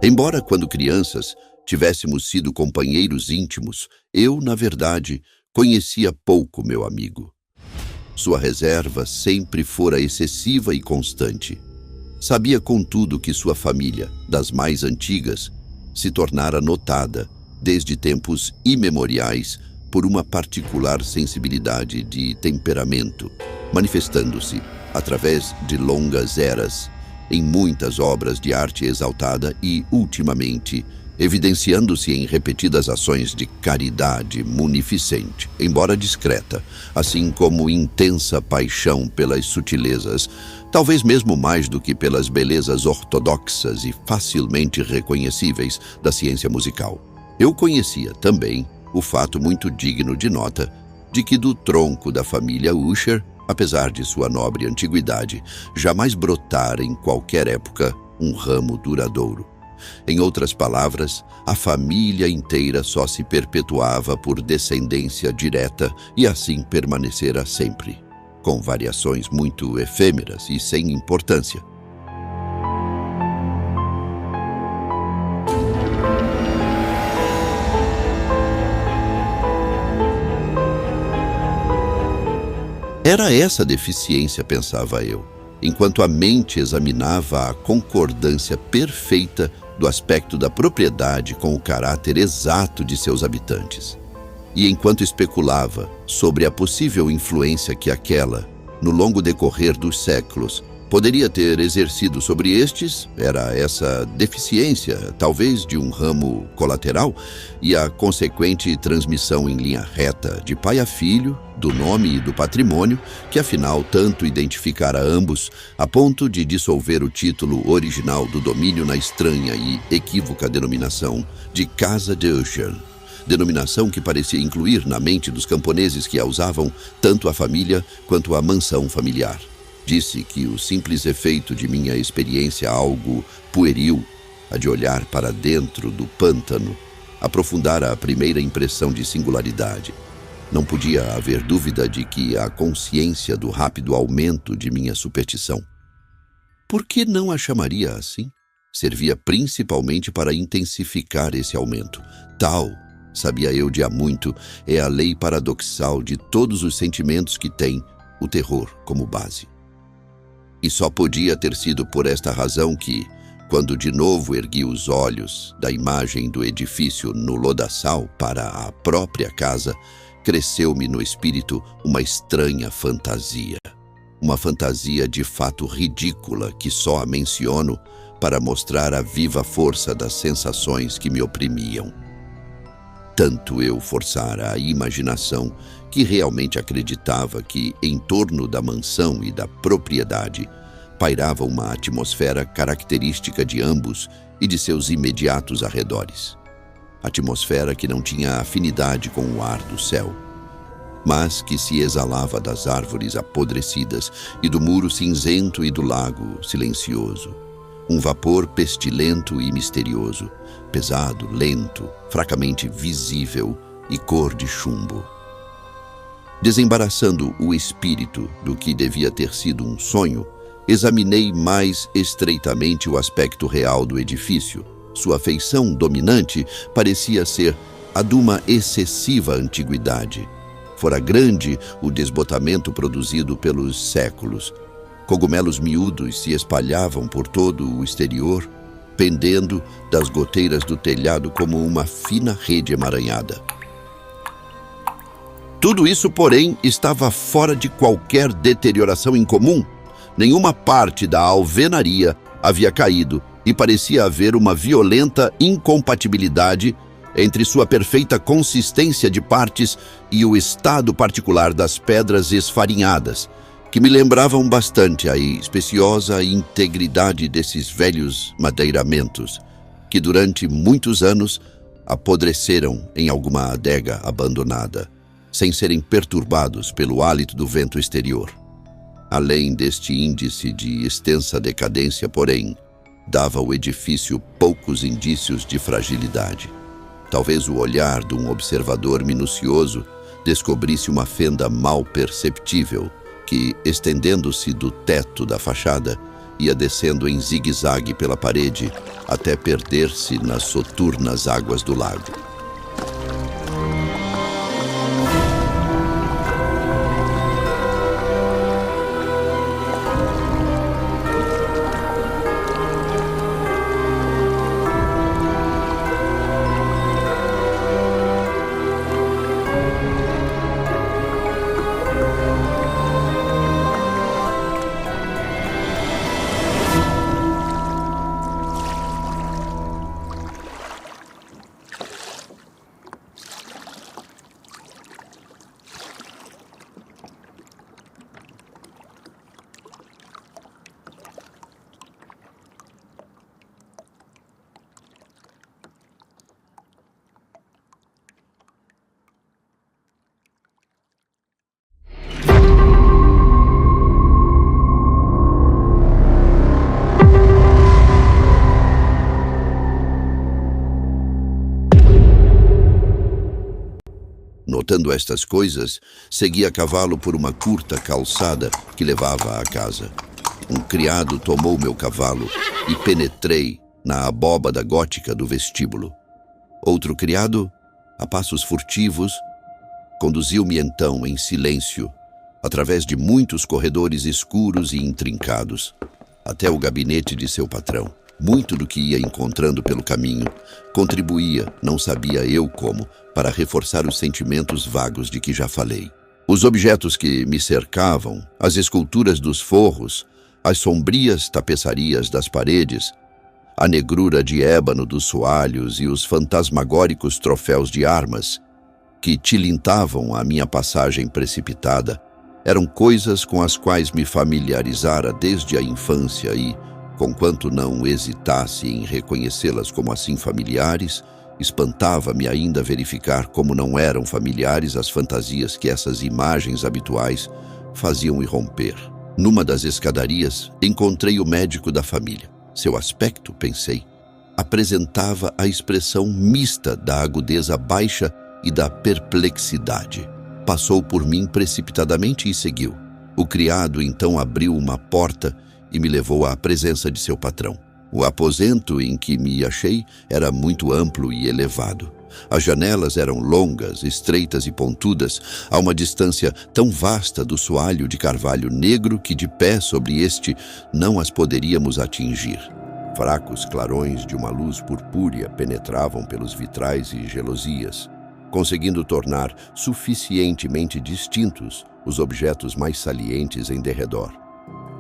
Embora, quando crianças, tivéssemos sido companheiros íntimos, eu, na verdade, conhecia pouco meu amigo. Sua reserva sempre fora excessiva e constante. Sabia, contudo, que sua família, das mais antigas, se tornara notada, desde tempos imemoriais, por uma particular sensibilidade de temperamento, manifestando-se, através de longas eras, em muitas obras de arte exaltada e, ultimamente, evidenciando-se em repetidas ações de caridade munificente, embora discreta, assim como intensa paixão pelas sutilezas, talvez mesmo mais do que pelas belezas ortodoxas e facilmente reconhecíveis da ciência musical. Eu conhecia também o fato muito digno de nota de que do tronco da família Usher, apesar de sua nobre antiguidade, jamais brotara em qualquer época um ramo duradouro. Em outras palavras, a família inteira só se perpetuava por descendência direta e assim permanecera sempre, com variações muito efêmeras e sem importância. Era essa deficiência, pensava eu, enquanto a mente examinava a concordância perfeita do aspecto da propriedade com o caráter exato de seus habitantes. E enquanto especulava sobre a possível influência que aquela, no longo decorrer dos séculos, poderia ter exercido sobre estes, era essa deficiência, talvez de um ramo colateral, e a consequente transmissão em linha reta, de pai a filho, do nome e do patrimônio, que afinal tanto identificara ambos, a ponto de dissolver o título original do domínio na estranha e equívoca denominação de Casa de Usher, denominação que parecia incluir na mente dos camponeses que a usavam tanto a família quanto a mansão familiar. Disse que o simples efeito de minha experiência algo pueril, a de olhar para dentro do pântano, aprofundara a primeira impressão de singularidade. Não podia haver dúvida de que a consciência do rápido aumento de minha superstição. Por que não a chamaria assim? Servia principalmente para intensificar esse aumento. Tal, sabia eu de há muito, é a lei paradoxal de todos os sentimentos que tem o terror como base. E só podia ter sido por esta razão que, quando de novo ergui os olhos da imagem do edifício no lodaçal para a própria casa, cresceu-me no espírito uma estranha fantasia. Uma fantasia de fato ridícula que só a menciono para mostrar a viva força das sensações que me oprimiam. Tanto eu forçara a imaginação que realmente acreditava que, em torno da mansão e da propriedade, pairava uma atmosfera característica de ambos e de seus imediatos arredores. Atmosfera que não tinha afinidade com o ar do céu, mas que se exalava das árvores apodrecidas e do muro cinzento e do lago silencioso. Um vapor pestilento e misterioso, pesado, lento, fracamente visível e cor de chumbo. Desembaraçando o espírito do que devia ter sido um sonho, examinei mais estreitamente o aspecto real do edifício. Sua feição dominante parecia ser a de uma excessiva antiguidade. Fora grande o desbotamento produzido pelos séculos. Cogumelos miúdos se espalhavam por todo o exterior, pendendo das goteiras do telhado como uma fina rede emaranhada. Tudo isso, porém, estava fora de qualquer deterioração incomum. Nenhuma parte da alvenaria havia caído e parecia haver uma violenta incompatibilidade entre sua perfeita consistência de partes e o estado particular das pedras esfarinhadas, que me lembravam bastante a especiosa integridade desses velhos madeiramentos, que durante muitos anos apodreceram em alguma adega abandonada, sem serem perturbados pelo hálito do vento exterior. Além deste índice de extensa decadência, porém, dava ao edifício poucos indícios de fragilidade. Talvez o olhar de um observador minucioso descobrisse uma fenda mal perceptível que, estendendo-se do teto da fachada, ia descendo em zigue-zague pela parede até perder-se nas soturnas águas do lago. Notando estas coisas, segui a cavalo por uma curta calçada que levava à casa. Um criado tomou meu cavalo e penetrei na abóbada gótica do vestíbulo. Outro criado, a passos furtivos, conduziu-me então em silêncio, através de muitos corredores escuros e intrincados, até o gabinete de seu patrão. Muito do que ia encontrando pelo caminho contribuía, não sabia eu como, para reforçar os sentimentos vagos de que já falei. Os objetos que me cercavam, as esculturas dos forros, as sombrias tapeçarias das paredes, a negrura de ébano dos soalhos e os fantasmagóricos troféus de armas que tilintavam a minha passagem precipitada, eram coisas com as quais me familiarizara desde a infância e, conquanto não hesitasse em reconhecê-las como assim familiares, espantava-me ainda verificar como não eram familiares as fantasias que essas imagens habituais faziam irromper. Numa das escadarias, encontrei o médico da família. Seu aspecto, pensei, apresentava a expressão mista da agudeza baixa e da perplexidade. Passou por mim precipitadamente e seguiu. O criado então abriu uma porta e me levou à presença de seu patrão. O aposento em que me achei era muito amplo e elevado. As janelas eram longas, estreitas e pontudas, a uma distância tão vasta do soalho de carvalho negro que de pé sobre este não as poderíamos atingir. Fracos clarões de uma luz purpúrea penetravam pelos vitrais e gelosias, conseguindo tornar suficientemente distintos os objetos mais salientes em derredor.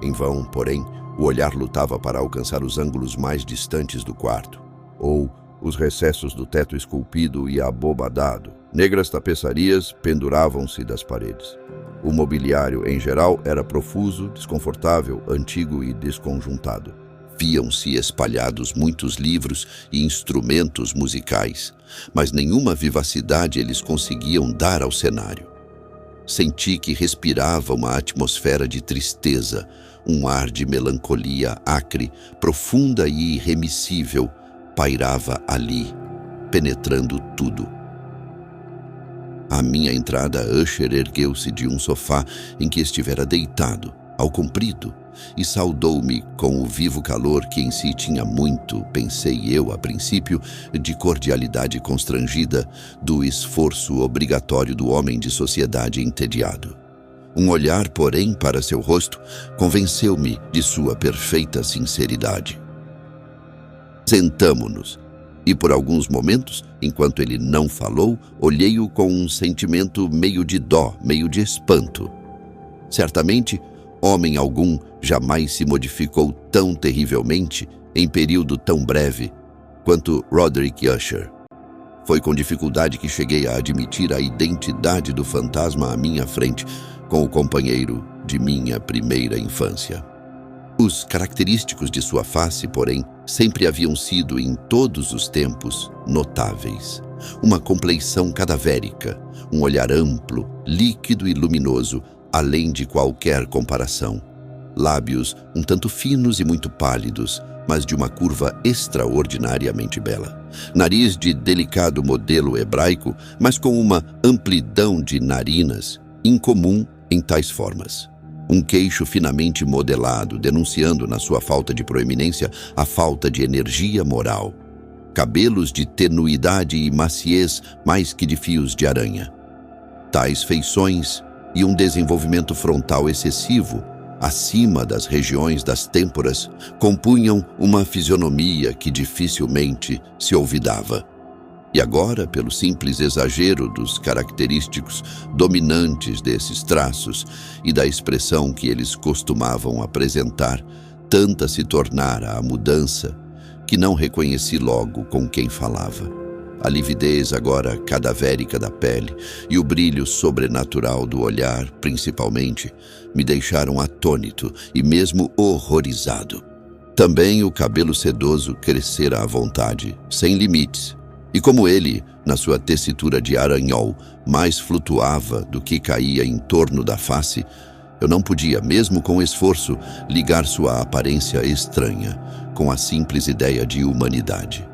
Em vão, porém, o olhar lutava para alcançar os ângulos mais distantes do quarto, ou os recessos do teto esculpido e abobadado. Negras tapeçarias penduravam-se das paredes. O mobiliário, em geral, era profuso, desconfortável, antigo e desconjuntado. Viam-se espalhados muitos livros e instrumentos musicais, mas nenhuma vivacidade eles conseguiam dar ao cenário. Senti que respirava uma atmosfera de tristeza, um ar de melancolia acre, profunda e irremissível, pairava ali, penetrando tudo. À minha entrada, Usher ergueu-se de um sofá em que estivera deitado, ao comprido, e saudou-me com o vivo calor que em si tinha muito, pensei eu a princípio, de cordialidade constrangida, do esforço obrigatório do homem de sociedade entediado. Um olhar, porém, para seu rosto convenceu-me de sua perfeita sinceridade. Sentamo-nos, e por alguns momentos, enquanto ele não falou, olhei-o com um sentimento meio de dó, meio de espanto. Certamente, homem algum jamais se modificou tão terrivelmente em período tão breve quanto Roderick Usher. Foi com dificuldade que cheguei a admitir a identidade do fantasma à minha frente com o companheiro de minha primeira infância. Os característicos de sua face, porém, sempre haviam sido, em todos os tempos, notáveis. Uma compleição cadavérica, um olhar amplo, líquido e luminoso, além de qualquer comparação. Lábios um tanto finos e muito pálidos, mas de uma curva extraordinariamente bela. Nariz de delicado modelo hebraico, mas com uma amplidão de narinas incomum em tais formas. Um queixo finamente modelado, denunciando na sua falta de proeminência a falta de energia moral. Cabelos de tenuidade e maciez mais que de fios de aranha. Tais feições e um desenvolvimento frontal excessivo, acima das regiões das têmporas, compunham uma fisionomia que dificilmente se olvidava. E agora, pelo simples exagero dos característicos dominantes desses traços e da expressão que eles costumavam apresentar, tanta se tornara a mudança que não reconheci logo com quem falava. A lividez agora cadavérica da pele e o brilho sobrenatural do olhar, principalmente, me deixaram atônito e mesmo horrorizado. Também o cabelo sedoso crescera à vontade, sem limites, e como ele, na sua tessitura de aranhol, mais flutuava do que caía em torno da face, eu não podia, mesmo com esforço, ligar sua aparência estranha com a simples ideia de humanidade.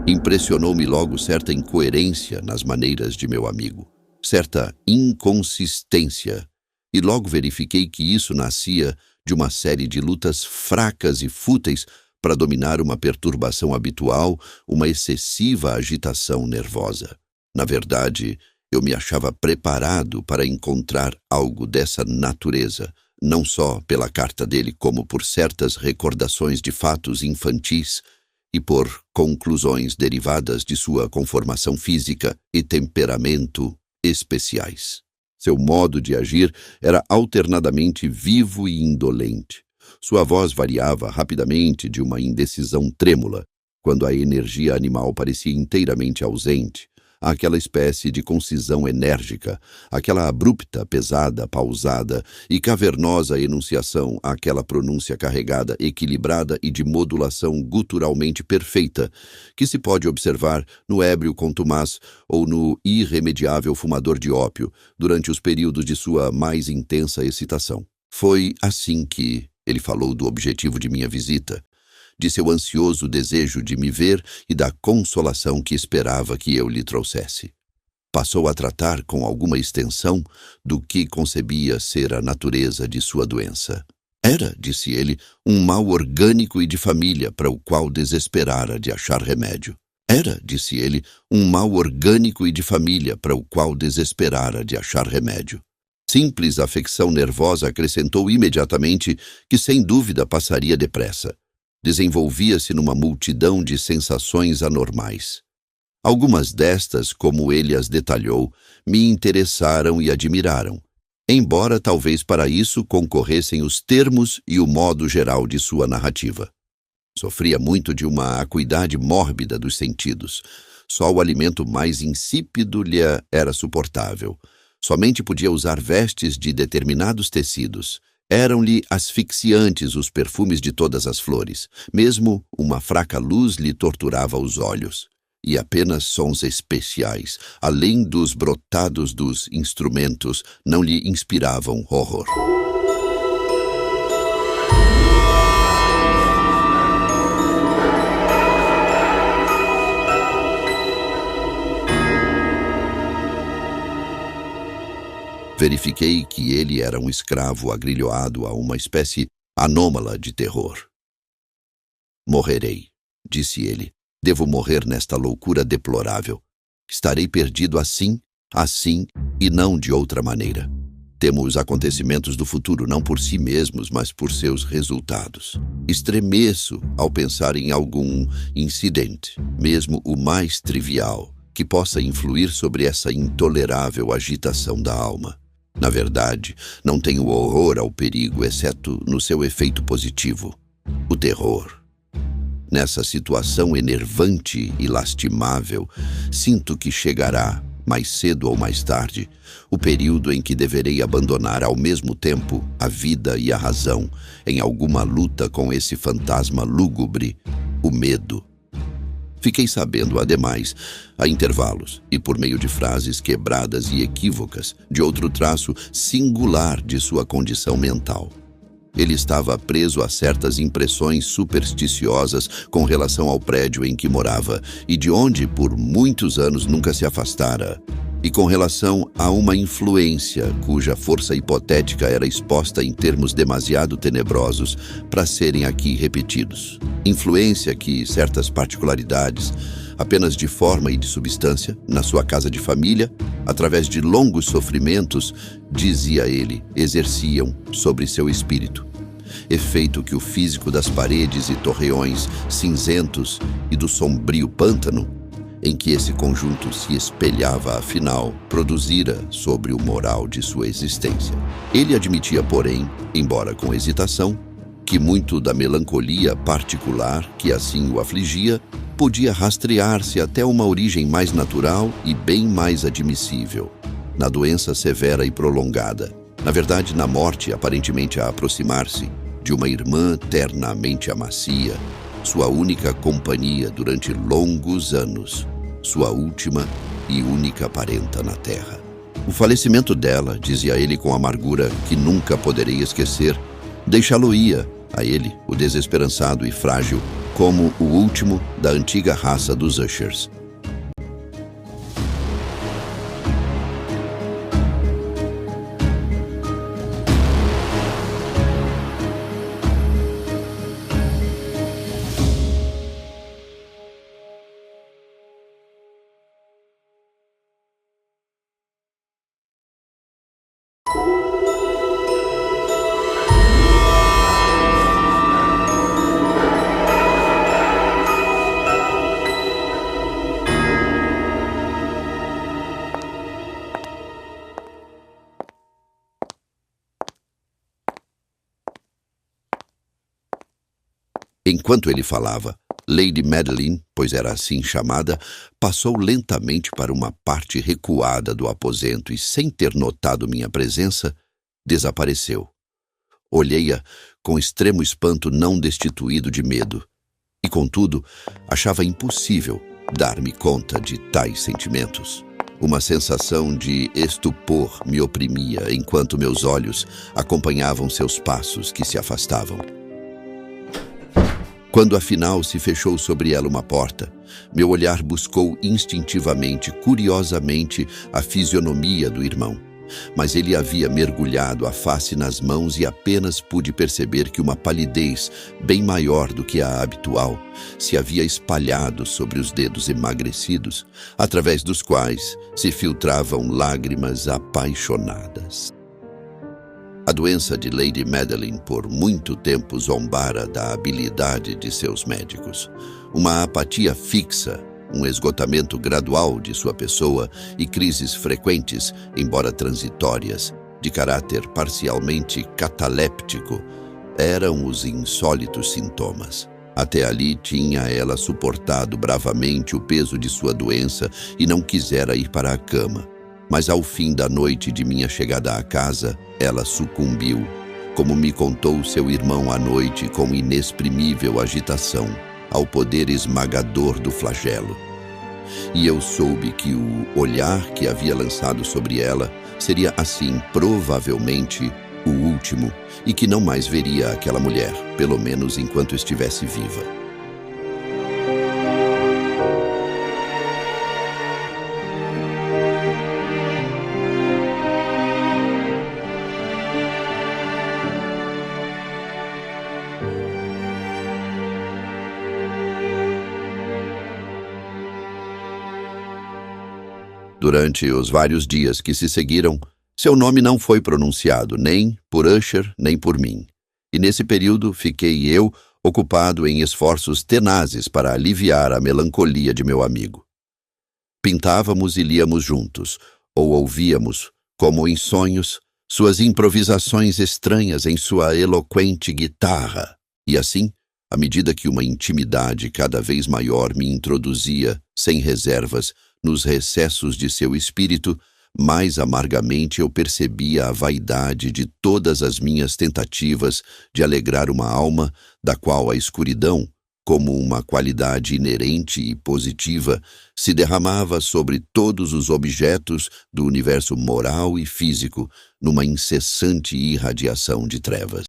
Impressionou-me logo certa incoerência nas maneiras de meu amigo, certa inconsistência, e logo verifiquei que isso nascia de uma série de lutas fracas e fúteis para dominar uma perturbação habitual, uma excessiva agitação nervosa. Na verdade, eu me achava preparado para encontrar algo dessa natureza, não só pela carta dele, como por certas recordações de fatos infantis e por conclusões derivadas de sua conformação física e temperamento especiais. Seu modo de agir era alternadamente vivo e indolente. Sua voz variava rapidamente de uma indecisão trêmula, quando a energia animal parecia inteiramente ausente, àquela espécie de concisão enérgica, aquela abrupta, pesada, pausada e cavernosa enunciação, àquela pronúncia carregada, equilibrada e de modulação guturalmente perfeita, que se pode observar no ébrio contumaz ou no irremediável fumador de ópio durante os períodos de sua mais intensa excitação. Foi assim que ele falou do objetivo de minha visita, de seu ansioso desejo de me ver e da consolação que esperava que eu lhe trouxesse. Passou a tratar com alguma extensão do que concebia ser a natureza de sua doença. Era, disse ele, um mal orgânico e de família para o qual desesperara de achar remédio. Era, disse ele, um mal orgânico e de família para o qual desesperara de achar remédio. Simples afecção nervosa, acrescentou imediatamente que sem dúvida passaria depressa. Desenvolvia-se numa multidão de sensações anormais. Algumas destas, como ele as detalhou, me interessaram e admiraram, embora talvez para isso concorressem os termos e o modo geral de sua narrativa. Sofria muito de uma acuidade mórbida dos sentidos. Só o alimento mais insípido lhe era suportável. Somente podia usar vestes de determinados tecidos. Eram-lhe asfixiantes os perfumes de todas as flores. Mesmo uma fraca luz lhe torturava os olhos. E apenas sons especiais, além dos brotados dos instrumentos, não lhe inspiravam horror. Verifiquei que ele era um escravo agrilhoado a uma espécie anômala de terror. Morrerei, disse ele. Devo morrer nesta loucura deplorável. Estarei perdido assim e não de outra maneira. Temo os acontecimentos do futuro não por si mesmos, mas por seus resultados. Estremeço ao pensar em algum incidente, mesmo o mais trivial, que possa influir sobre essa intolerável agitação da alma. Na verdade, não tenho horror ao perigo, exceto no seu efeito positivo, o terror. Nessa situação enervante e lastimável, sinto que chegará, mais cedo ou mais tarde, o período em que deverei abandonar ao mesmo tempo a vida e a razão em alguma luta com esse fantasma lúgubre, o medo. Fiquei sabendo, ademais, a intervalos e por meio de frases quebradas e equívocas, de outro traço singular de sua condição mental. Ele estava preso a certas impressões supersticiosas com relação ao prédio em que morava e de onde por muitos anos nunca se afastara, e com relação a uma influência cuja força hipotética era exposta em termos demasiado tenebrosos para serem aqui repetidos. Influência que certas particularidades, apenas de forma e de substância, na sua casa de família, através de longos sofrimentos, dizia ele, exerciam sobre seu espírito. Efeito que o físico das paredes e torreões cinzentos e do sombrio pântano, em que esse conjunto se espelhava afinal, produzira sobre o moral de sua existência. Ele admitia, porém, embora com hesitação, que muito da melancolia particular que assim o afligia podia rastrear-se até uma origem mais natural e bem mais admissível, na doença severa e prolongada, na verdade na morte aparentemente a aproximar-se, de uma irmã ternamente amacia, sua única companhia durante longos anos, sua última e única parenta na terra. O falecimento dela, dizia ele com amargura que nunca poderei esquecer, deixá-lo-ia, a ele, o desesperançado e frágil, como o último da antiga raça dos Ushers. Enquanto ele falava, Lady Madeline, pois era assim chamada, passou lentamente para uma parte recuada do aposento e, sem ter notado minha presença, desapareceu. Olhei-a com extremo espanto não destituído de medo, e, contudo, achava impossível dar-me conta de tais sentimentos. Uma sensação de estupor me oprimia enquanto meus olhos acompanhavam seus passos que se afastavam. Quando afinal se fechou sobre ela uma porta, meu olhar buscou instintivamente, curiosamente, a fisionomia do irmão. Mas ele havia mergulhado a face nas mãos e apenas pude perceber que uma palidez, bem maior do que a habitual, se havia espalhado sobre os dedos emagrecidos, através dos quais se filtravam lágrimas apaixonadas. A doença de Lady Madeline por muito tempo zombara da habilidade de seus médicos. Uma apatia fixa, um esgotamento gradual de sua pessoa e crises frequentes, embora transitórias, de caráter parcialmente cataléptico, eram os insólitos sintomas. Até ali tinha ela suportado bravamente o peso de sua doença e não quisera ir para a cama. Mas ao fim da noite de minha chegada à casa, ela sucumbiu, como me contou seu irmão à noite com inexprimível agitação, ao poder esmagador do flagelo. E eu soube que o olhar que havia lançado sobre ela seria assim, provavelmente, o último, e que não mais veria aquela mulher, pelo menos enquanto estivesse viva. Durante os vários dias que se seguiram, seu nome não foi pronunciado nem por Usher nem por mim. E nesse período fiquei eu ocupado em esforços tenazes para aliviar a melancolia de meu amigo. Pintávamos e líamos juntos, ou ouvíamos, como em sonhos, suas improvisações estranhas em sua eloquente guitarra. E assim, à medida que uma intimidade cada vez maior me introduzia, sem reservas, nos recessos de seu espírito, mais amargamente eu percebia a vaidade de todas as minhas tentativas de alegrar uma alma da qual a escuridão, como uma qualidade inerente e positiva, se derramava sobre todos os objetos do universo moral e físico numa incessante irradiação de trevas.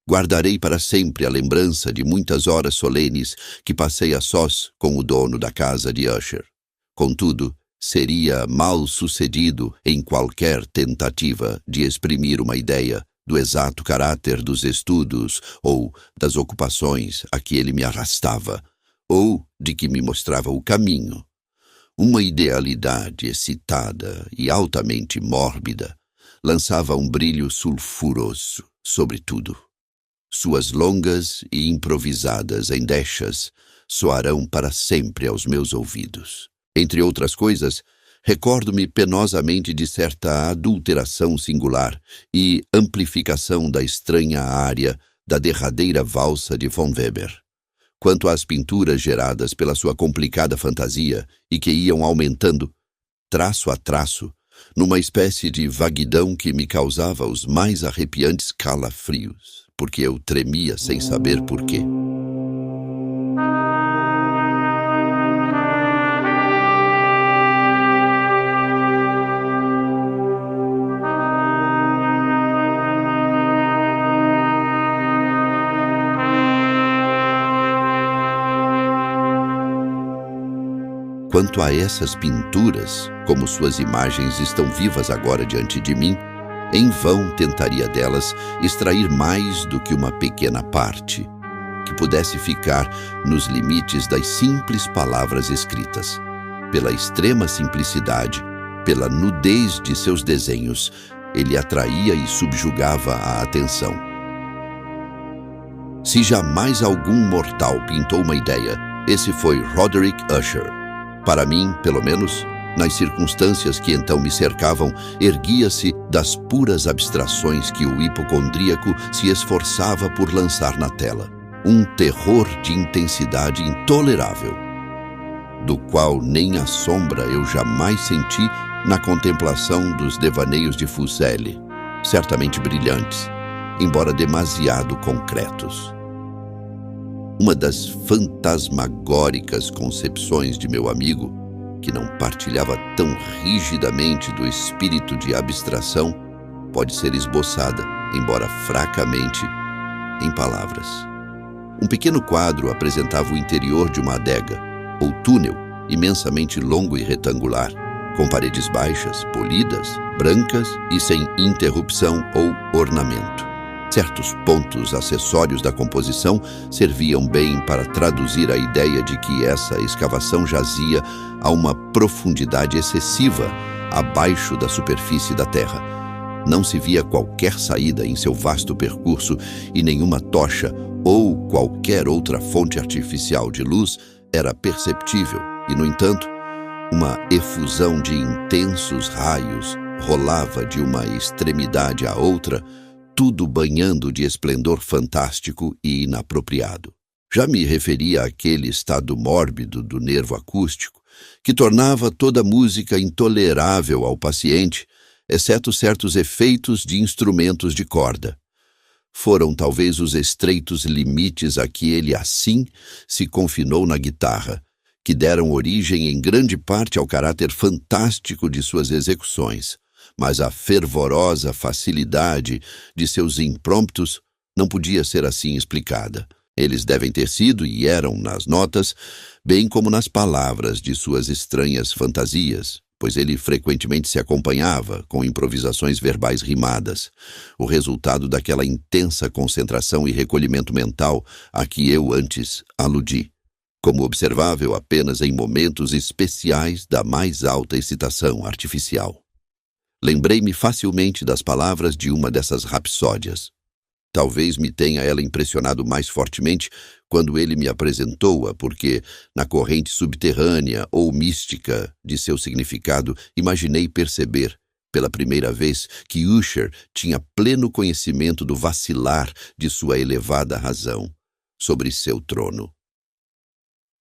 Guardarei para sempre a lembrança de muitas horas solenes que passei a sós com o dono da casa de Usher. Contudo, seria mal sucedido em qualquer tentativa de exprimir uma ideia do exato caráter dos estudos ou das ocupações a que ele me arrastava, ou de que me mostrava o caminho. Uma idealidade excitada e altamente mórbida lançava um brilho sulfuroso sobre tudo. Suas longas e improvisadas endechas soarão para sempre aos meus ouvidos. Entre outras coisas, recordo-me penosamente de certa adulteração singular e amplificação da estranha área da derradeira valsa de von Weber. Quanto às pinturas geradas pela sua complicada fantasia e que iam aumentando, traço a traço, numa espécie de vaguidão que me causava os mais arrepiantes calafrios, porque eu tremia sem saber por quê. Quanto a essas pinturas, como suas imagens estão vivas agora diante de mim, em vão tentaria delas extrair mais do que uma pequena parte, que pudesse ficar nos limites das simples palavras escritas. Pela extrema simplicidade, pela nudez de seus desenhos, ele atraía e subjugava a atenção. Se jamais algum mortal pintou uma ideia, esse foi Roderick Usher. Para mim, pelo menos, nas circunstâncias que então me cercavam, erguia-se das puras abstrações que o hipocondríaco se esforçava por lançar na tela. Um terror de intensidade intolerável, do qual nem a sombra eu jamais senti na contemplação dos devaneios de Fuseli, certamente brilhantes, embora demasiado concretos. Uma das fantasmagóricas concepções de meu amigo, que não partilhava tão rigidamente do espírito de abstração, pode ser esboçada, embora fracamente, em palavras. Um pequeno quadro apresentava o interior de uma adega, ou túnel, imensamente longo e retangular, com paredes baixas, polidas, brancas e sem interrupção ou ornamento. Certos pontos acessórios da composição serviam bem para traduzir a ideia de que essa escavação jazia a uma profundidade excessiva abaixo da superfície da terra. Não se via qualquer saída em seu vasto percurso e nenhuma tocha ou qualquer outra fonte artificial de luz era perceptível e, no entanto, uma efusão de intensos raios rolava de uma extremidade à outra, tudo banhando de esplendor fantástico e inapropriado. Já me referia àquele estado mórbido do nervo acústico, que tornava toda música intolerável ao paciente, exceto certos efeitos de instrumentos de corda. Foram talvez os estreitos limites a que ele assim se confinou na guitarra, que deram origem em grande parte ao caráter fantástico de suas execuções, mas a fervorosa facilidade de seus impromptus não podia ser assim explicada. Eles devem ter sido e eram nas notas, bem como nas palavras de suas estranhas fantasias, pois ele frequentemente se acompanhava com improvisações verbais rimadas, o resultado daquela intensa concentração e recolhimento mental a que eu antes aludi, como observável apenas em momentos especiais da mais alta excitação artificial. Lembrei-me facilmente das palavras de uma dessas rapsódias. Talvez me tenha ela impressionado mais fortemente quando ele me apresentou-a, porque, na corrente subterrânea ou mística de seu significado, imaginei perceber, pela primeira vez, que Usher tinha pleno conhecimento do vacilar de sua elevada razão sobre seu trono.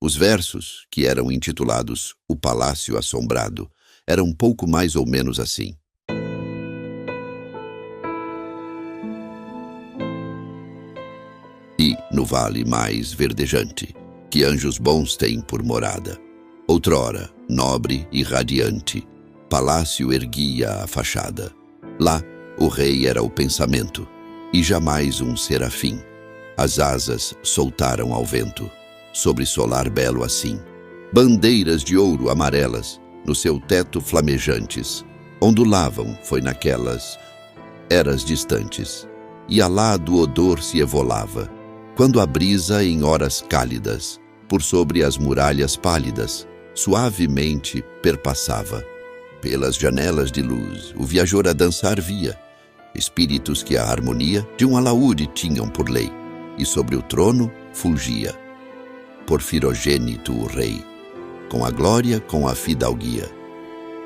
Os versos, que eram intitulados O Palácio Assombrado, eram pouco mais ou menos assim. E, no vale mais verdejante, que anjos bons têm por morada, outrora, nobre e radiante, palácio erguia a fachada. Lá, o rei era o pensamento, e jamais um serafim. As asas soltaram ao vento, sobre solar belo assim. Bandeiras de ouro amarelas, no seu teto flamejantes, ondulavam, foi naquelas eras distantes, e alado odor se evolava, quando a brisa em horas cálidas, por sobre as muralhas pálidas, suavemente perpassava. Pelas janelas de luz, o viajor a dançar via, espíritos que a harmonia de um alaúde tinham por lei, e sobre o trono fulgia, porfirogênito o rei, com a glória, com a fidalguia,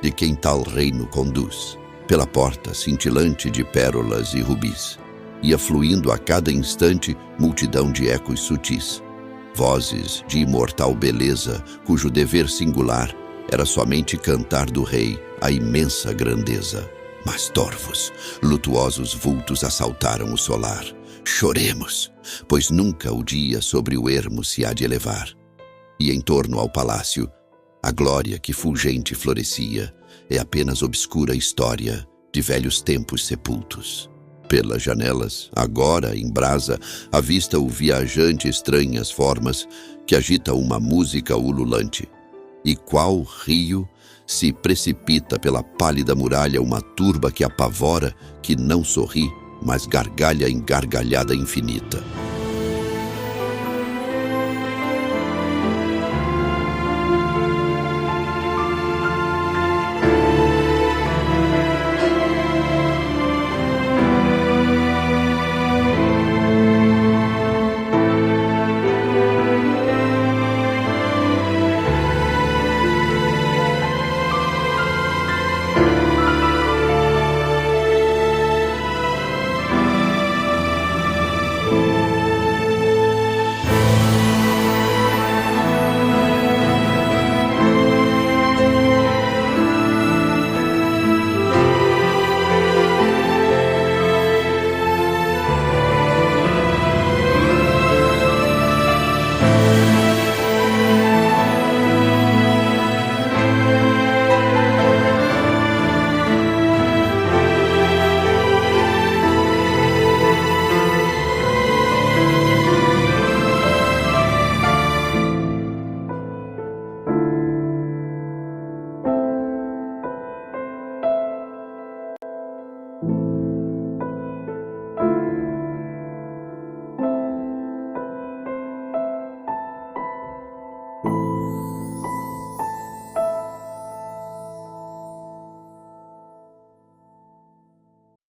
de quem tal reino conduz, pela porta cintilante de pérolas e rubis, ia fluindo a cada instante multidão de ecos sutis, vozes de imortal beleza, cujo dever singular era somente cantar do rei a imensa grandeza. Mas torvos, lutuosos vultos assaltaram o solar. Choremos, pois nunca o dia sobre o ermo se há de elevar. E em torno ao palácio, a glória que fulgente florescia é apenas obscura história de velhos tempos sepultos. Pelas janelas, agora em brasa, avista o viajante estranhas formas que agita uma música ululante. E qual rio se precipita pela pálida muralha uma turba que apavora, que não sorri, mas gargalha em gargalhada infinita.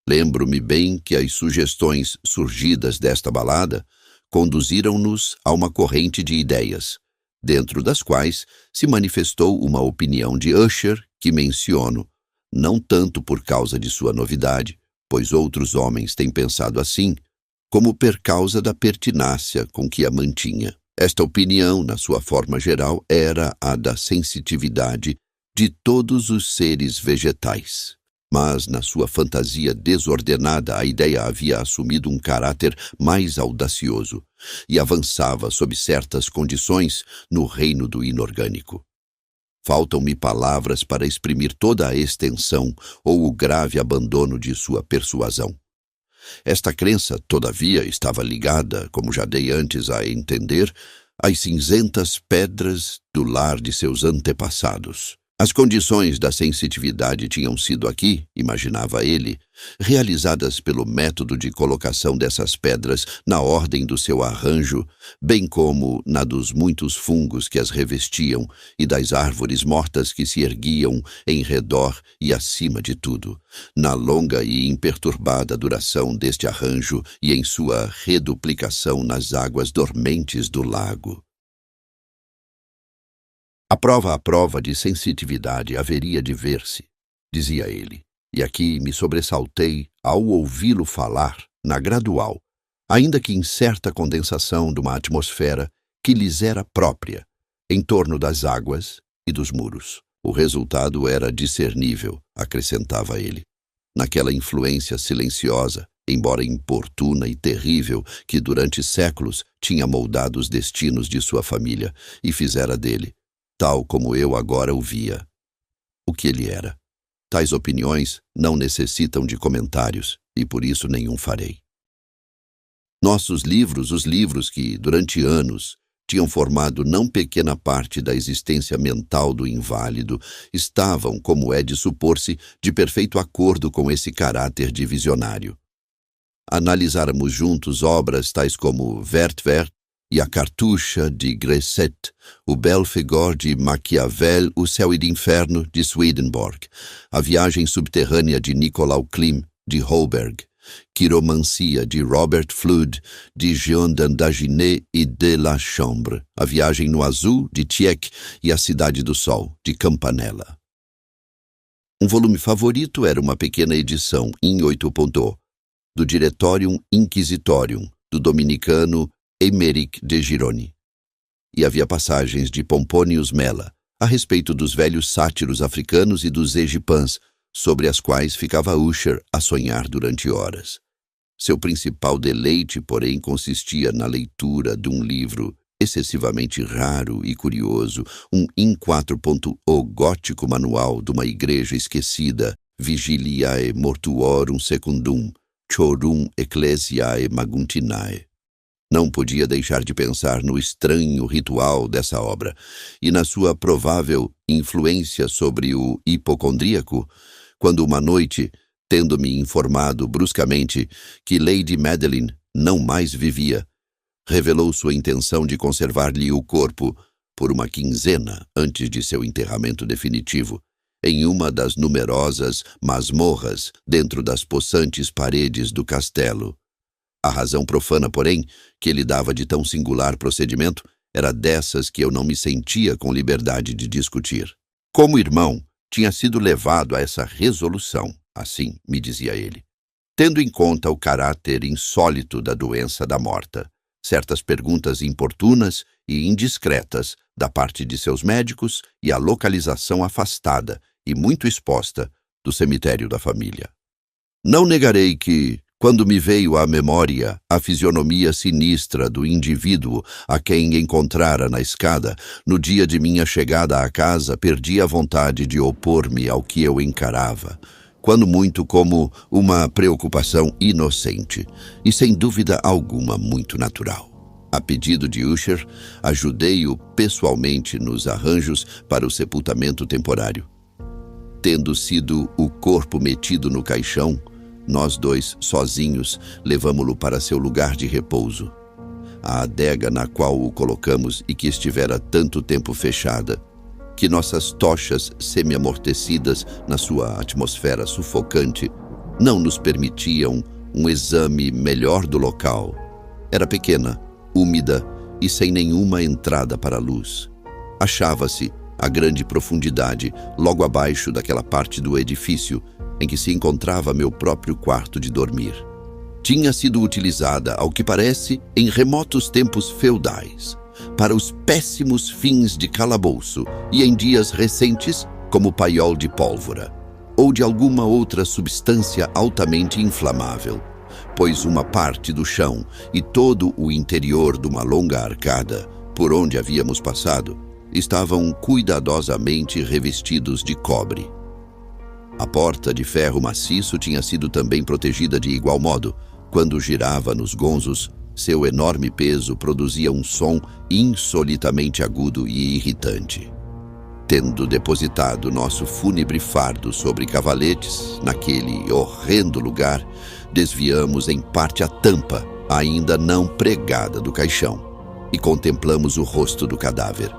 Lembro-me bem que as sugestões surgidas desta balada conduziram-nos a uma corrente de ideias, dentro das quais se manifestou uma opinião de Usher que menciono, não tanto por causa de sua novidade, pois outros homens têm pensado assim, como por causa da pertinácia com que a mantinha. Esta opinião, na sua forma geral, era a da sensitividade de todos os seres vegetais. Mas, na sua fantasia desordenada, a ideia havia assumido um caráter mais audacioso e avançava sob certas condições no reino do inorgânico. Faltam-me palavras para exprimir toda a extensão ou o grave abandono de sua persuasão. Esta crença, todavia, estava ligada, como já dei antes a entender, às cinzentas pedras do lar de seus antepassados. As condições da sensitividade tinham sido aqui, imaginava ele, realizadas pelo método de colocação dessas pedras na ordem do seu arranjo, bem como na dos muitos fungos que as revestiam e das árvores mortas que se erguiam em redor e acima de tudo, na longa e imperturbada duração deste arranjo e em sua reduplicação nas águas dormentes do lago. A prova de sensitividade haveria de ver-se, dizia ele, e aqui me sobressaltei ao ouvi-lo falar na gradual, ainda que incerta condensação de uma atmosfera que lhes era própria, em torno das águas e dos muros. O resultado era discernível, acrescentava ele. Naquela influência silenciosa, embora importuna e terrível, que durante séculos tinha moldado os destinos de sua família e fizera dele, tal como eu agora o via, o que ele era. Tais opiniões não necessitam de comentários, e por isso nenhum farei. Nossos livros, os livros que, durante anos, tinham formado não pequena parte da existência mental do inválido, estavam, como é de supor-se, de perfeito acordo com esse caráter de visionário. Analisáramos juntos obras tais como Werther e a Cartucha de Gresset, o Belphegor de Maquiavel, O Céu e o Inferno de Swedenborg, a Viagem Subterrânea de Nicolau Klim, de Holberg, Quiromancia de Robert Flood, de Jean d'Andaginé e de la Chambre, a Viagem no Azul, de Tieck, e a Cidade do Sol, de Campanella. Um volume favorito era uma pequena edição em 8.0 do Directorium Inquisitorium, do dominicano Emeric de Gironi. E havia passagens de Pomponius Mela a respeito dos velhos sátiros africanos e dos egipãs, sobre as quais ficava Usher a sonhar durante horas. Seu principal deleite, porém, consistia na leitura de um livro excessivamente raro e curioso, um in 4.0 gótico manual de uma igreja esquecida, Vigiliae Mortuorum Secundum, Chorum Ecclesiae Maguntinae. Não podia deixar de pensar no estranho ritual dessa obra e na sua provável influência sobre o hipocondríaco, quando uma noite, tendo-me informado bruscamente que Lady Madeline não mais vivia, revelou sua intenção de conservar-lhe o corpo por uma quinzena antes de seu enterramento definitivo, em uma das numerosas masmorras dentro das possantes paredes do castelo. A razão profana, porém, que ele dava de tão singular procedimento era dessas que eu não me sentia com liberdade de discutir. Como irmão, tinha sido levado a essa resolução, assim me dizia ele, tendo em conta o caráter insólito da doença da morta, certas perguntas importunas e indiscretas da parte de seus médicos e a localização afastada e muito exposta do cemitério da família. Não negarei que, quando me veio à memória a fisionomia sinistra do indivíduo a quem encontrara na escada, no dia de minha chegada à casa, perdi a vontade de opor-me ao que eu encarava, quando muito como uma preocupação inocente e sem dúvida alguma muito natural. A pedido de Usher, ajudei-o pessoalmente nos arranjos para o sepultamento temporário. Tendo sido o corpo metido no caixão, nós dois, sozinhos, levamo-lo para seu lugar de repouso. A adega na qual o colocamos e que estivera tanto tempo fechada, que nossas tochas semi-amortecidas na sua atmosfera sufocante não nos permitiam um exame melhor do local. Era pequena, úmida e sem nenhuma entrada para a luz. Achava-se a grande profundidade logo abaixo daquela parte do edifício em que se encontrava meu próprio quarto de dormir. Tinha sido utilizada, ao que parece, em remotos tempos feudais, para os péssimos fins de calabouço e em dias recentes como paiol de pólvora, ou de alguma outra substância altamente inflamável, pois uma parte do chão e todo o interior de uma longa arcada, por onde havíamos passado, estavam cuidadosamente revestidos de cobre. A porta de ferro maciço tinha sido também protegida de igual modo. Quando girava nos gonzos, seu enorme peso produzia um som insolitamente agudo e irritante. Tendo depositado nosso fúnebre fardo sobre cavaletes, naquele horrendo lugar, desviamos em parte a tampa, ainda não pregada do caixão, e contemplamos o rosto do cadáver.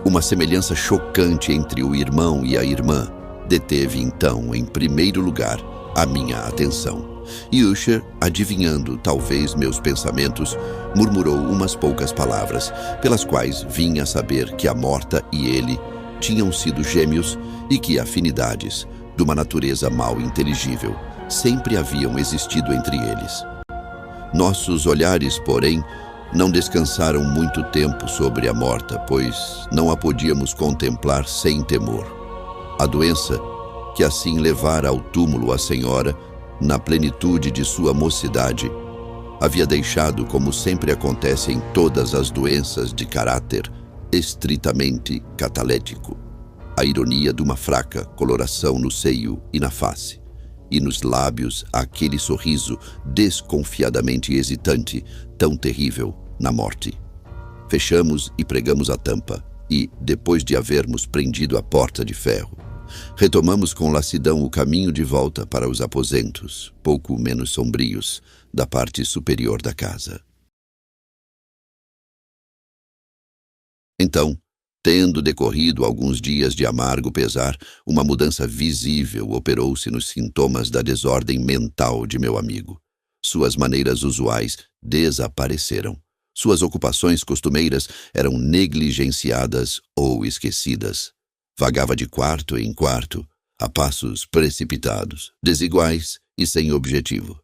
Uma semelhança chocante entre o irmão e a irmã deteve então, em primeiro lugar, a minha atenção. E Usher, adivinhando talvez meus pensamentos, murmurou umas poucas palavras, pelas quais vinha a saber que a morta e ele tinham sido gêmeos e que afinidades, de uma natureza mal inteligível, sempre haviam existido entre eles. Nossos olhares, porém, Não descansaram muito tempo sobre a morta, pois não a podíamos contemplar sem temor. A doença, que assim levara ao túmulo a senhora, na plenitude de sua mocidade, havia deixado, como sempre acontece em todas as doenças de caráter estritamente catalético, a ironia de uma fraca coloração no seio e na face, e nos lábios aquele sorriso desconfiadamente hesitante, tão terrível na morte. Fechamos e pregamos a tampa, e, depois de havermos prendido a porta de ferro, retomamos com lassidão o caminho de volta para os aposentos, pouco menos sombrios, da parte superior da casa. Então, tendo decorrido alguns dias de amargo pesar, uma mudança visível operou-se nos sintomas da desordem mental de meu amigo. Suas maneiras usuais desapareceram. Suas ocupações costumeiras eram negligenciadas ou esquecidas. Vagava de quarto em quarto, a passos precipitados, desiguais e sem objetivo.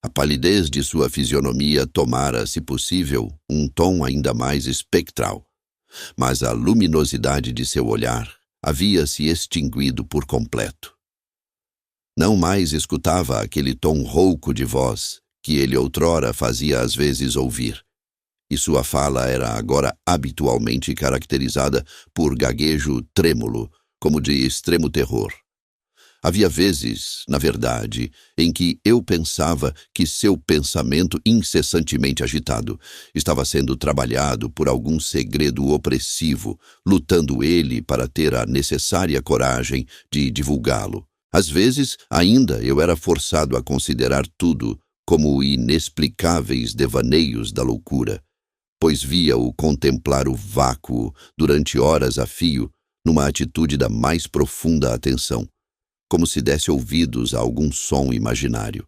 A palidez de sua fisionomia tomara, se possível, um tom ainda mais espectral, mas a luminosidade de seu olhar havia se extinguido por completo. Não mais escutava aquele tom rouco de voz que ele outrora fazia às vezes ouvir, e sua fala era agora habitualmente caracterizada por gaguejo trêmulo, como de extremo terror. Havia vezes, na verdade, em que eu pensava que seu pensamento incessantemente agitado estava sendo trabalhado por algum segredo opressivo, lutando ele para ter a necessária coragem de divulgá-lo. Às vezes, ainda, eu era forçado a considerar tudo como inexplicáveis devaneios da loucura, pois via-o contemplar o vácuo durante horas a fio, numa atitude da mais profunda atenção, como se desse ouvidos a algum som imaginário.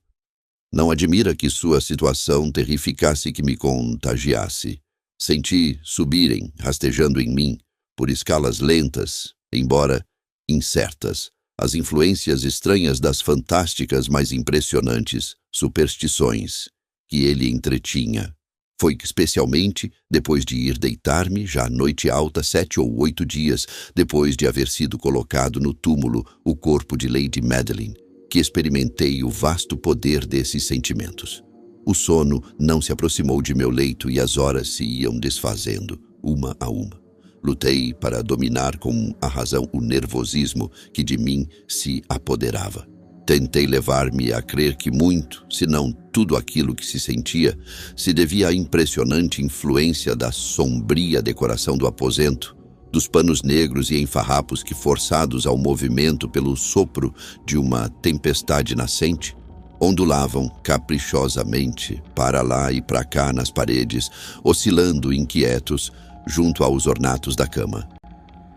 Não admira que sua situação terrificasse que me contagiasse. Senti subirem, rastejando em mim, por escalas lentas, embora incertas, as influências estranhas das fantásticas, mas impressionantes superstições que ele entretinha. Foi especialmente depois de ir deitar-me, já noite alta, 7 ou 8 dias depois de haver sido colocado no túmulo o corpo de Lady Madeline, que experimentei o vasto poder desses sentimentos. O sono não se aproximou de meu leito e as horas se iam desfazendo, uma a uma. Lutei para dominar com a razão o nervosismo que de mim se apoderava. Tentei levar-me a crer que muito, se não tudo aquilo que se sentia, se devia à impressionante influência da sombria decoração do aposento, dos panos negros e em farrapos que, forçados ao movimento pelo sopro de uma tempestade nascente, ondulavam caprichosamente para lá e para cá nas paredes, oscilando inquietos junto aos ornatos da cama.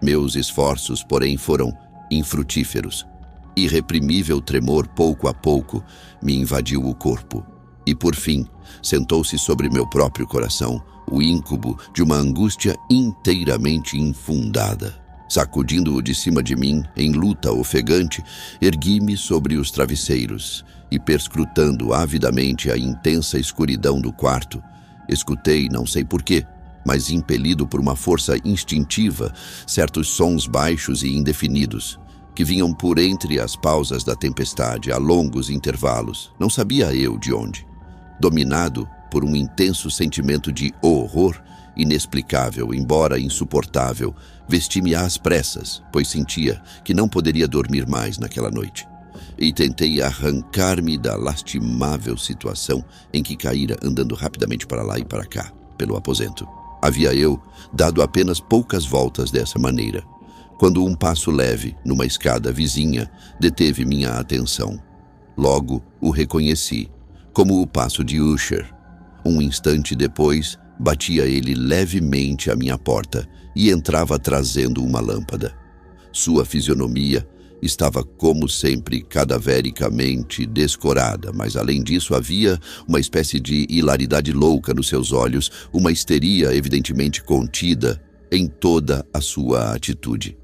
Meus esforços, porém, foram infrutíferos. Irreprimível tremor, pouco a pouco, me invadiu o corpo, e, por fim, sentou-se sobre meu próprio coração o íncube de uma angústia inteiramente infundada. Sacudindo-o de cima de mim, em luta ofegante, ergui-me sobre os travesseiros e, perscrutando avidamente a intensa escuridão do quarto, escutei, não sei porquê, mas impelido por uma força instintiva, certos sons baixos e indefinidos, que vinham por entre as pausas da tempestade a longos intervalos, não sabia eu de onde. Dominado por um intenso sentimento de horror inexplicável, embora insuportável, vesti-me às pressas, pois sentia que não poderia dormir mais naquela noite. E tentei arrancar-me da lastimável situação em que caíra andando rapidamente para lá e para cá, pelo aposento. Havia eu dado apenas poucas voltas dessa maneira, quando um passo leve, numa escada vizinha, deteve minha atenção. Logo o reconheci, como o passo de Usher. Um instante depois, batia ele levemente à minha porta e entrava trazendo uma lâmpada. Sua fisionomia estava, como sempre, cadavericamente descorada, mas além disso havia uma espécie de hilaridade louca nos seus olhos, uma histeria evidentemente contida em toda a sua atitude.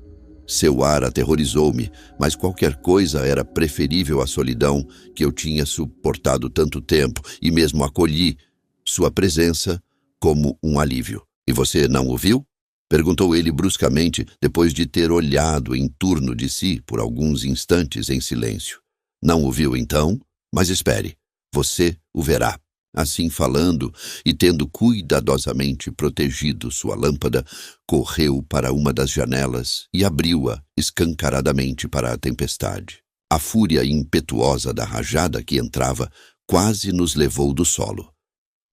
Seu ar aterrorizou-me, mas qualquer coisa era preferível à solidão que eu tinha suportado tanto tempo e mesmo acolhi. Sua presença como um alívio. E você não o viu? Perguntou ele bruscamente, depois de ter olhado em torno de si por alguns instantes em silêncio. Não o viu então? Mas espere, você o verá. Assim falando, e tendo cuidadosamente protegido sua lâmpada, correu para uma das janelas e abriu-a escancaradamente para a tempestade. A fúria impetuosa da rajada que entrava quase nos levou do solo.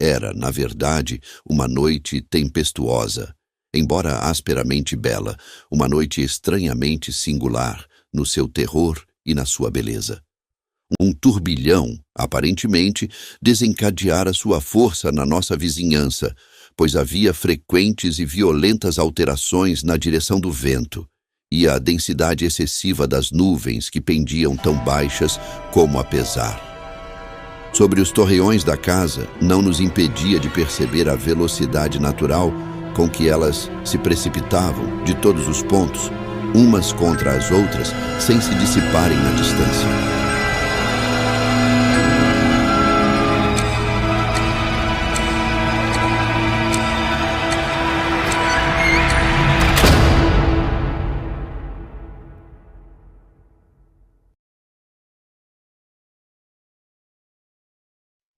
Era, na verdade, uma noite tempestuosa, embora asperamente bela, uma noite estranhamente singular no seu terror e na sua beleza. Um turbilhão, aparentemente, desencadeara sua força na nossa vizinhança, pois havia frequentes e violentas alterações na direção do vento, e a densidade excessiva das nuvens que pendiam tão baixas como a pesar. Sobre os torreões da casa, não nos impedia de perceber a velocidade natural com que elas se precipitavam de todos os pontos, umas contra as outras, sem se dissiparem na distância.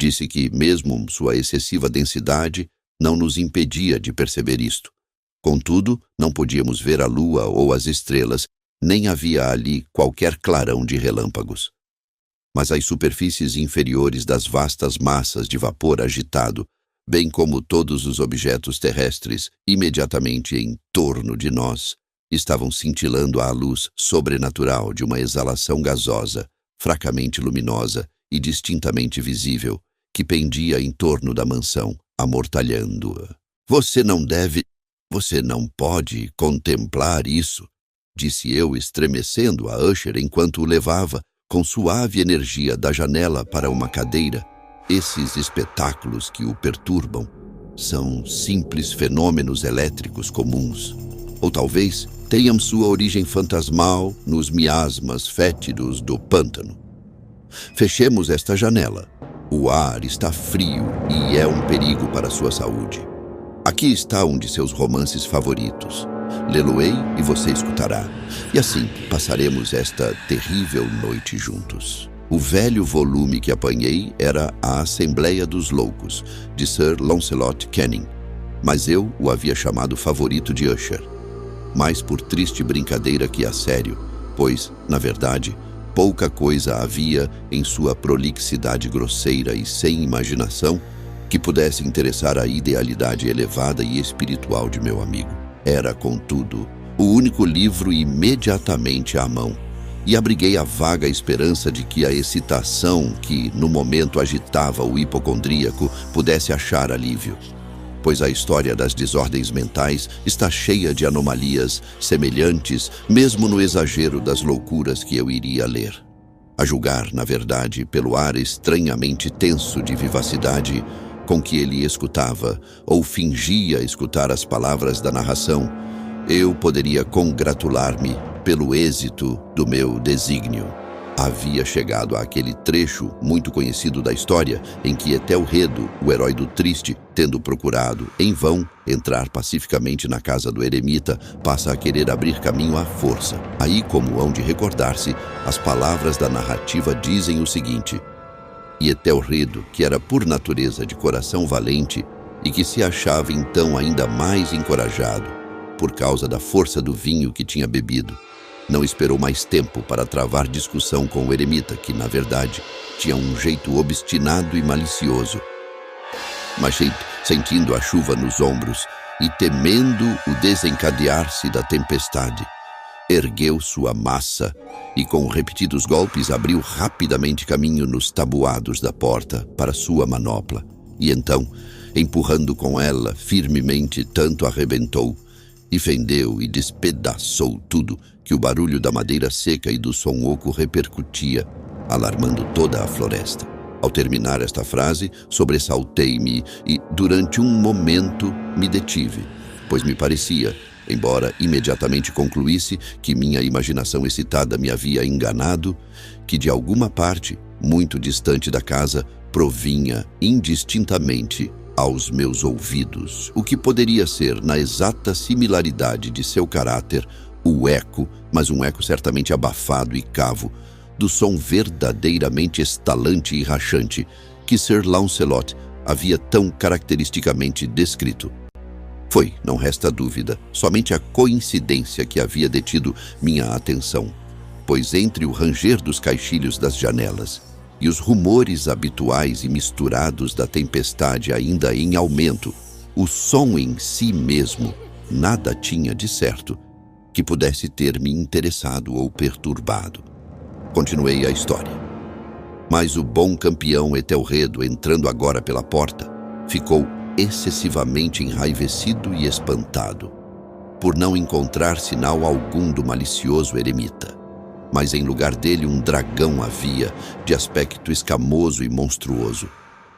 Disse que, mesmo sua excessiva densidade, não nos impedia de perceber isto. Contudo, não podíamos ver a lua ou as estrelas, nem havia ali qualquer clarão de relâmpagos. Mas as superfícies inferiores das vastas massas de vapor agitado, bem como todos os objetos terrestres imediatamente em torno de nós, estavam cintilando à luz sobrenatural de uma exalação gasosa, fracamente luminosa e distintamente visível, que pendia em torno da mansão, amortalhando-a. Você não pode contemplar isso, disse eu, estremecendo a Usher enquanto o levava, com suave energia, da janela para uma cadeira. Esses espetáculos que o perturbam são simples fenômenos elétricos comuns. Ou talvez tenham sua origem fantasmal nos miasmas fétidos do pântano. Fechemos esta janela. O ar está frio e é um perigo para sua saúde. Aqui está um de seus romances favoritos. Lê-lo-ei e você escutará. E assim passaremos esta terrível noite juntos. O velho volume que apanhei era A Assembleia dos Loucos, de Sir Launcelot Canning, mas eu o havia chamado favorito de Usher. Mais por triste brincadeira que a sério, pois, na verdade, pouca coisa havia em sua prolixidade grosseira e sem imaginação que pudesse interessar a idealidade elevada e espiritual de meu amigo. Era, contudo, o único livro imediatamente à mão, e abriguei a vaga esperança de que a excitação que, no momento, agitava o hipocondríaco pudesse achar alívio, pois a história das desordens mentais está cheia de anomalias semelhantes, mesmo no exagero das loucuras que eu iria ler. A julgar, na verdade, pelo ar estranhamente tenso de vivacidade com que ele escutava, ou fingia escutar as palavras da narração, eu poderia congratular-me pelo êxito do meu desígnio. Havia chegado àquele trecho muito conhecido da história em que Etelredo, o herói do Triste, tendo procurado, em vão, entrar pacificamente na casa do eremita, passa a querer abrir caminho à força. Aí, como hão de recordar-se, as palavras da narrativa dizem o seguinte: e Etelredo, que era por natureza de coração valente e que se achava então ainda mais encorajado, por causa da força do vinho que tinha bebido, não esperou mais tempo para travar discussão com o eremita, que, na verdade, tinha um jeito obstinado e malicioso. Mas, sentindo a chuva nos ombros e temendo o desencadear-se da tempestade, ergueu sua massa e, com repetidos golpes, abriu rapidamente caminho nos tabuados da porta para sua manopla. E então, empurrando com ela firmemente, tanto arrebentou e fendeu e despedaçou tudo, que o barulho da madeira seca e do som oco repercutia, alarmando toda a floresta. Ao terminar esta frase, sobressaltei-me e, durante um momento, me detive, pois me parecia, embora imediatamente concluísse que minha imaginação excitada me havia enganado, que de alguma parte, muito distante da casa, provinha indistintamente aos meus ouvidos o que poderia ser, na exata similaridade de seu caráter, o eco, mas um eco certamente abafado e cavo, do som verdadeiramente estalante e rachante que Sir Launcelot havia tão caracteristicamente descrito. Foi, não resta dúvida, somente a coincidência que havia detido minha atenção, pois entre o ranger dos caixilhos das janelas e os rumores habituais e misturados da tempestade ainda em aumento, o som em si mesmo nada tinha de certo que pudesse ter me interessado ou perturbado. Continuei a história. Mas o bom campeão Etelredo, entrando agora pela porta, ficou excessivamente enraivecido e espantado, por não encontrar sinal algum do malicioso eremita. Mas em lugar dele um dragão havia, de aspecto escamoso e monstruoso,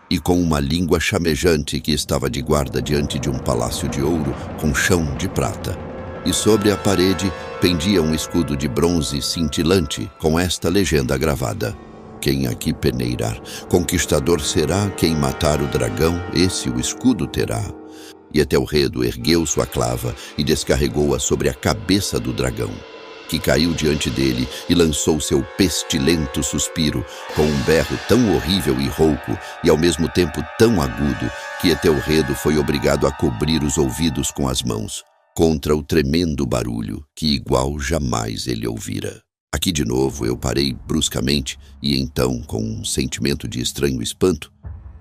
e com uma língua chamejante que estava de guarda diante de um palácio de ouro com chão de prata. E sobre a parede pendia um escudo de bronze cintilante com esta legenda gravada: quem aqui peneirar, conquistador será, quem matar o dragão, esse o escudo terá. E Etelredo ergueu sua clava e descarregou-a sobre a cabeça do dragão, que caiu diante dele e lançou seu pestilento suspiro, com um berro tão horrível e rouco, e ao mesmo tempo tão agudo, que Etelredo foi obrigado a cobrir os ouvidos com as mãos, contra o tremendo barulho, que igual jamais ele ouvira. Aqui de novo eu parei bruscamente e então, com um sentimento de estranho espanto,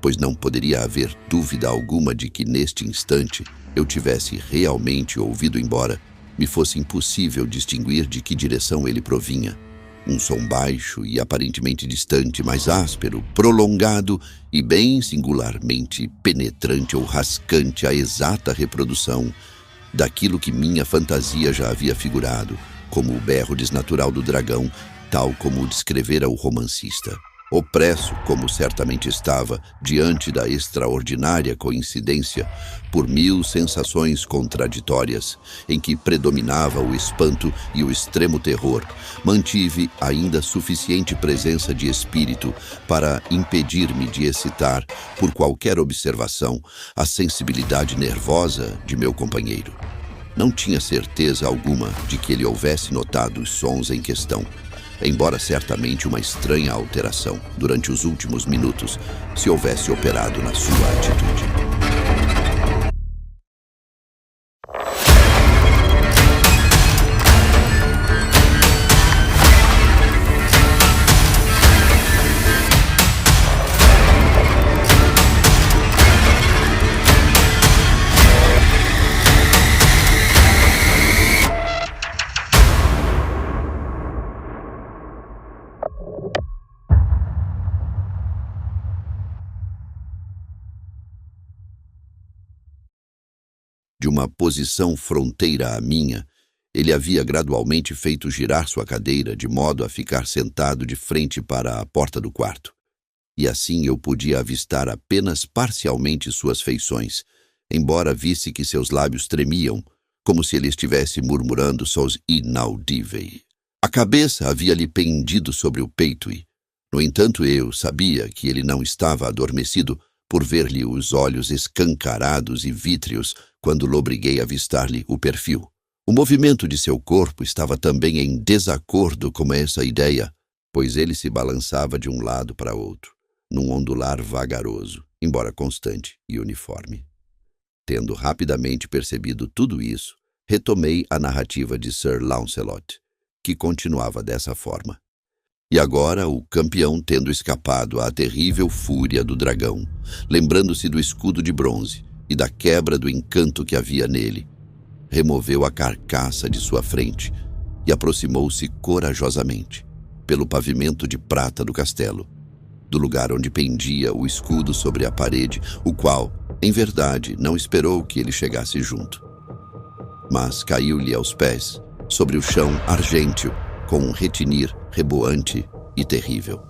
pois não poderia haver dúvida alguma de que neste instante eu tivesse realmente ouvido, embora me fosse impossível distinguir de que direção ele provinha. Um som baixo e aparentemente distante, mas áspero, prolongado e bem singularmente penetrante ou rascante, a exata reprodução daquilo que minha fantasia já havia figurado, como o berro desnatural do dragão, tal como o descrevera o romancista. Opresso, como certamente estava, diante da extraordinária coincidência, por 1000 sensações contraditórias, em que predominava o espanto e o extremo terror, mantive ainda suficiente presença de espírito para impedir-me de excitar, por qualquer observação, a sensibilidade nervosa de meu companheiro. Não tinha certeza alguma de que ele houvesse notado os sons em questão, embora certamente uma estranha alteração, durante os últimos minutos, se houvesse operado na sua atitude. De uma posição fronteira à minha, ele havia gradualmente feito girar sua cadeira de modo a ficar sentado de frente para a porta do quarto. E assim eu podia avistar apenas parcialmente suas feições, embora visse que seus lábios tremiam, como se ele estivesse murmurando sons inaudíveis. A cabeça havia-lhe pendido sobre o peito e, no entanto, eu sabia que ele não estava adormecido por ver-lhe os olhos escancarados e vítreos quando lobriguei avistar-lhe o perfil. O movimento de seu corpo estava também em desacordo com essa ideia, pois ele se balançava de um lado para outro, num ondular vagaroso, embora constante e uniforme. Tendo rapidamente percebido tudo isso, retomei a narrativa de Sir Launcelot, que continuava dessa forma. E agora o campeão, tendo escapado à terrível fúria do dragão, lembrando-se do escudo de bronze e da quebra do encanto que havia nele, removeu a carcaça de sua frente e aproximou-se corajosamente, pelo pavimento de prata do castelo, do lugar onde pendia o escudo sobre a parede, o qual, em verdade, não esperou que ele chegasse junto. Mas caiu-lhe aos pés, sobre o chão argênteo, com um retinir reboante e terrível.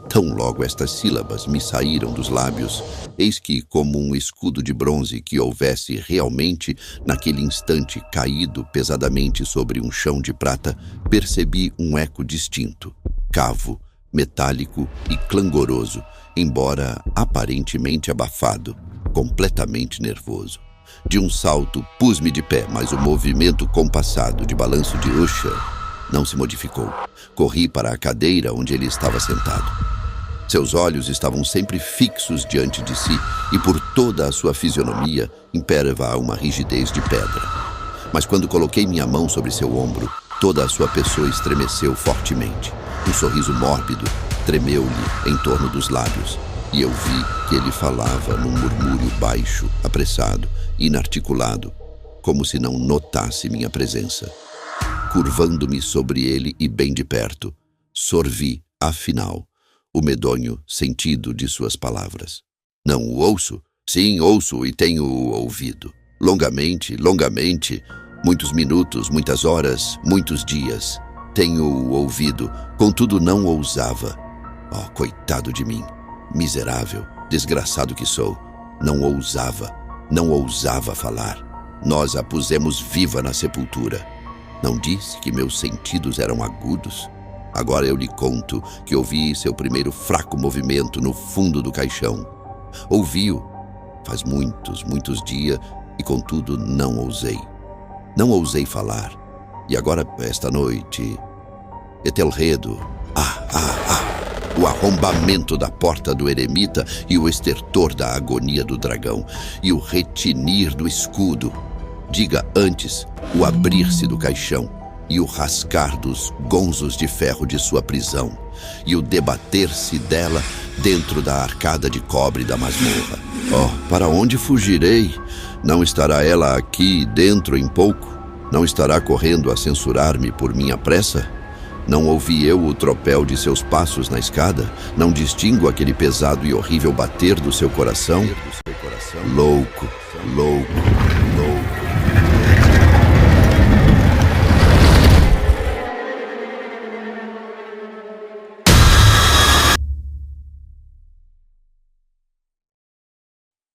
Tão logo estas sílabas me saíram dos lábios, eis que, como um escudo de bronze que houvesse realmente, naquele instante, caído pesadamente sobre um chão de prata, percebi um eco distinto, cavo, metálico e clangoroso, embora aparentemente abafado, completamente nervoso. De um salto, pus-me de pé, mas o movimento compassado de balanço de Usher não se modificou. Corri para a cadeira onde ele estava sentado. Seus olhos estavam sempre fixos diante de si e por toda a sua fisionomia imperava uma rigidez de pedra. Mas quando coloquei minha mão sobre seu ombro, toda a sua pessoa estremeceu fortemente. Um sorriso mórbido tremeu-lhe em torno dos lábios e eu vi que ele falava num murmúrio baixo, apressado, inarticulado, como se não notasse minha presença. Curvando-me sobre ele e bem de perto, sorvi, afinal, o medonho sentido de suas palavras. Não o ouço? Sim, ouço e tenho-o ouvido. Longamente, longamente, muitos minutos, muitas horas, muitos dias. Tenho-o ouvido, contudo não ousava. Oh, coitado de mim, miserável, desgraçado que sou. Não ousava falar. Nós a pusemos viva na sepultura. Não disse que meus sentidos eram agudos? Agora eu lhe conto que ouvi seu primeiro fraco movimento no fundo do caixão. Ouvi-o faz muitos dias e contudo não ousei. Não ousei falar. E agora, esta noite, Etelredo, o arrombamento da porta do eremita e o estertor da agonia do dragão e o retinir do escudo. Diga antes o abrir-se do caixão e o rascar dos gonzos de ferro de sua prisão e o debater-se dela dentro da arcada de cobre da masmorra. Oh, para onde fugirei? Não estará ela aqui dentro em pouco? Não estará correndo a censurar-me por minha pressa? Não ouvi eu o tropel de seus passos na escada? Não distingo aquele pesado e horrível bater do seu coração? Louco, louco, louco.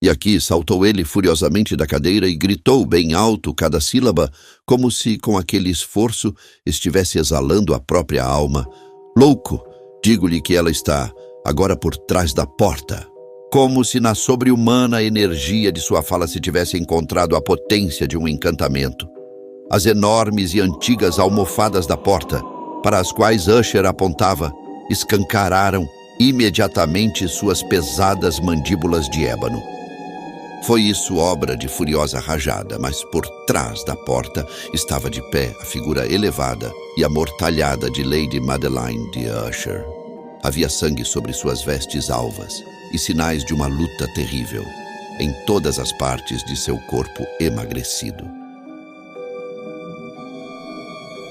E aqui saltou ele furiosamente da cadeira e gritou bem alto cada sílaba, como se com aquele esforço estivesse exalando a própria alma. Louco, digo-lhe que ela está agora por trás da porta. Como se na sobre-humana energia de sua fala se tivesse encontrado a potência de um encantamento. As enormes e antigas almofadas da porta, para as quais Usher apontava, escancararam imediatamente suas pesadas mandíbulas de ébano. Foi isso obra de furiosa rajada, mas por trás da porta estava de pé a figura elevada e amortalhada de Lady Madeline de Usher. Havia sangue sobre suas vestes alvas e sinais de uma luta terrível em todas as partes de seu corpo emagrecido.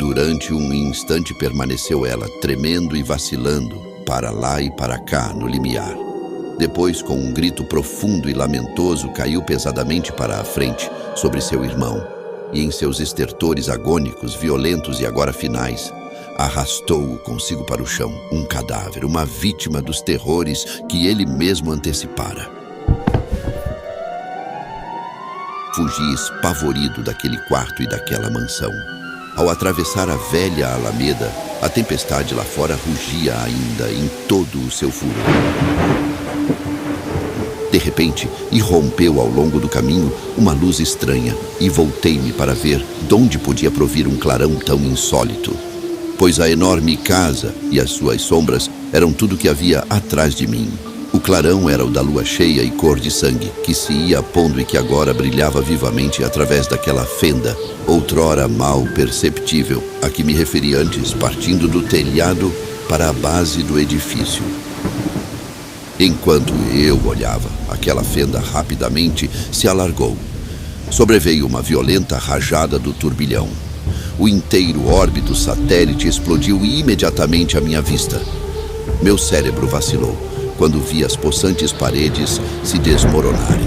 Durante um instante permaneceu ela, tremendo e vacilando, para lá e para cá no limiar. Depois, com um grito profundo e lamentoso, caiu pesadamente para a frente, sobre seu irmão, e em seus estertores agônicos, violentos e agora finais, arrastou-o consigo para o chão, um cadáver, uma vítima dos terrores que ele mesmo antecipara. Fugi espavorido daquele quarto e daquela mansão. Ao atravessar a velha alameda, a tempestade lá fora rugia ainda em todo o seu furor. De repente, irrompeu ao longo do caminho uma luz estranha e voltei-me para ver de onde podia provir um clarão tão insólito. Pois a enorme casa e as suas sombras eram tudo que havia atrás de mim. O clarão era o da lua cheia e cor de sangue, que se ia pondo e que agora brilhava vivamente através daquela fenda, outrora mal perceptível, a que me referi antes, partindo do telhado para a base do edifício. Enquanto eu olhava, aquela fenda rapidamente se alargou. Sobreveio uma violenta rajada do turbilhão. O inteiro órbito satélite explodiu imediatamente à minha vista. Meu cérebro vacilou quando vi as possantes paredes se desmoronarem.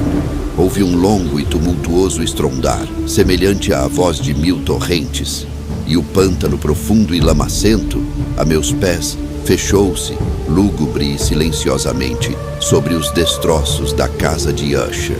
Houve um longo e tumultuoso estrondar, semelhante à voz de 1000 torrentes, e o pântano profundo e lamacento, a meus pés, fechou-se, lúgubre e silenciosamente, sobre os destroços da casa de Usher.